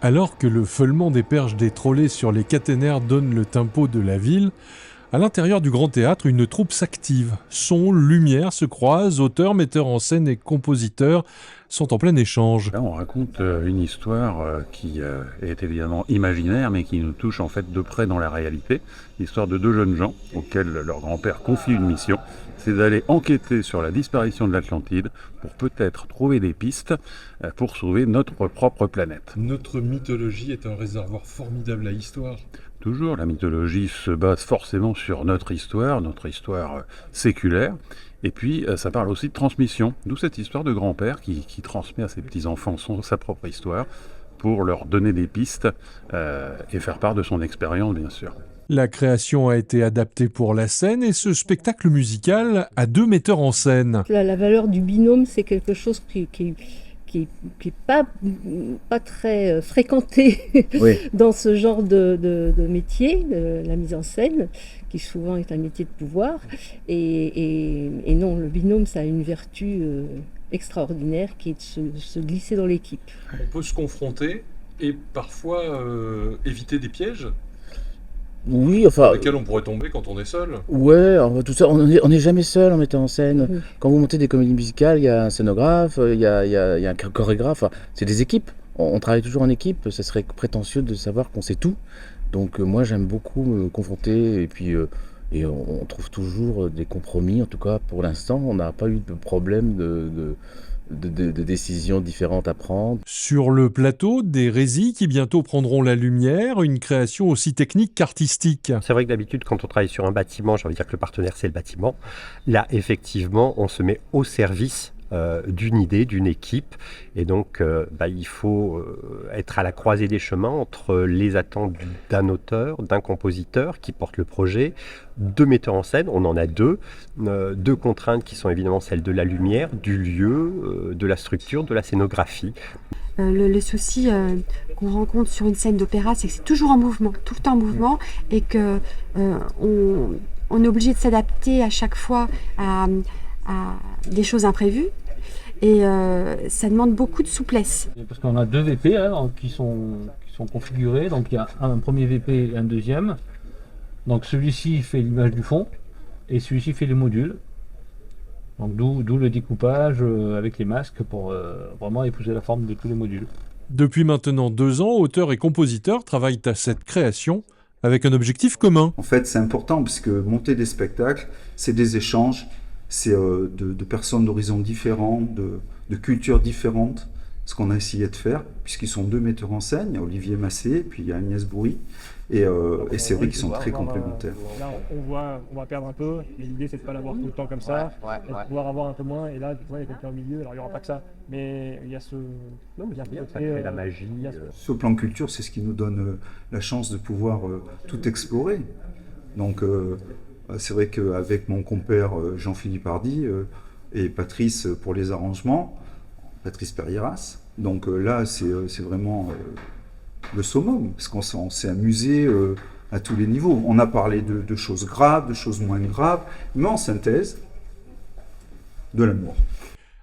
Alors que le feulement des perches des trolley sur les caténaires donne le tempo de la ville, à l'intérieur du Grand Théâtre, une troupe s'active. Son, lumière se croisent, auteurs, metteurs en scène et compositeurs sont en plein échange. Là, on raconte une histoire qui est évidemment imaginaire, mais qui nous touche en fait de près dans la réalité. L'histoire de deux jeunes gens auxquels leur grand-père confie une mission, c'est d'aller enquêter sur la disparition de l'Atlantide pour peut-être trouver des pistes pour sauver notre propre planète. Notre mythologie est un réservoir formidable à histoire. Toujours, la mythologie se base forcément sur notre histoire séculaire. Et puis, ça parle aussi de transmission, d'où cette histoire de grand-père qui transmet à ses petits-enfants sa propre histoire pour leur donner des pistes et faire part de son expérience, bien sûr. La création a été adaptée pour la scène et ce spectacle musical a 2 metteurs en scène. La valeur du binôme, c'est quelque chose qui est pas très fréquenté Oui. dans ce genre de métier, la mise en scène, qui souvent est un métier de pouvoir. Et non, le binôme, ça a une vertu extraordinaire qui est de se glisser dans l'équipe. On peut se confronter et parfois éviter des pièges Oui, dans enfin, lesquels on pourrait tomber quand on est seul. ouais, tout ça, on est jamais seul en mettant en scène. Oui. Quand vous montez des comédies musicales, il y a un scénographe, il y a un chorégraphe, enfin, c'est des équipes. On travaille toujours en équipe, ça serait prétentieux de savoir qu'on sait tout. Donc moi j'aime beaucoup me confronter et puis on trouve toujours des compromis. En tout cas pour l'instant on n'a pas eu de problème de décisions différentes à prendre. Sur le plateau, des résis qui bientôt prendront la lumière, une création aussi technique qu'artistique. C'est vrai que d'habitude, quand on travaille sur un bâtiment, j'ai envie de dire que le partenaire, c'est le bâtiment. Là, effectivement, on se met au service d'une idée, d'une équipe. Et donc, il faut être à la croisée des chemins entre les attentes d'un auteur, d'un compositeur qui porte le projet, 2 metteurs en scène, on en a 2, 2 contraintes qui sont évidemment celles de la lumière, du lieu, de la structure, de la scénographie. Le souci qu'on rencontre sur une scène d'opéra, c'est que c'est toujours en mouvement, tout le temps en mouvement, et que on est obligé de s'adapter à chaque fois à des choses imprévues. Et ça demande beaucoup de souplesse. Parce qu'on a 2 VP là, qui sont configurés, donc il y a un premier VP et un deuxième. Donc celui-ci fait l'image du fond et celui-ci fait les modules. Donc d'où le découpage avec les masques pour vraiment épouser la forme de tous les modules. Depuis maintenant 2 ans, auteurs et compositeurs travaillent à cette création avec un objectif commun. En fait, c'est important parce que monter des spectacles, c'est des échanges, c'est de personnes d'horizons différents, de cultures différentes, ce qu'on a essayé de faire, puisqu'ils sont 2 metteurs en scène, il y a Olivier Massé, puis il y a Agnès Bourri, et c'est vrai qu'ils sont très complémentaires. Là, on va perdre un peu, mais l'idée c'est de ne pas l'avoir tout le temps comme ça, et de pouvoir avoir un peu moins, et là, tu vois, il y a quelqu'un au milieu, alors il n'y aura pas que ça, mais il y a ce... Non, mais ça crée la magie. Sur le plan culture, c'est ce qui nous donne la chance de pouvoir tout explorer. Donc, c'est vrai qu'avec mon compère Jean-Philippe Hardy et Patrice pour les arrangements, Patrice Perieras, donc là c'est vraiment le summum, parce qu'on s'est amusé à tous les niveaux. On a parlé de choses graves, de choses moins graves, mais en synthèse, de l'amour.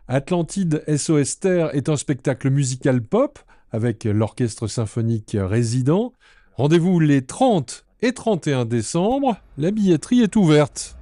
Atlantide SOS Terre est un spectacle musical pop avec l'orchestre symphonique résident. Rendez-vous les 30 et 31 décembre, la billetterie est ouverte.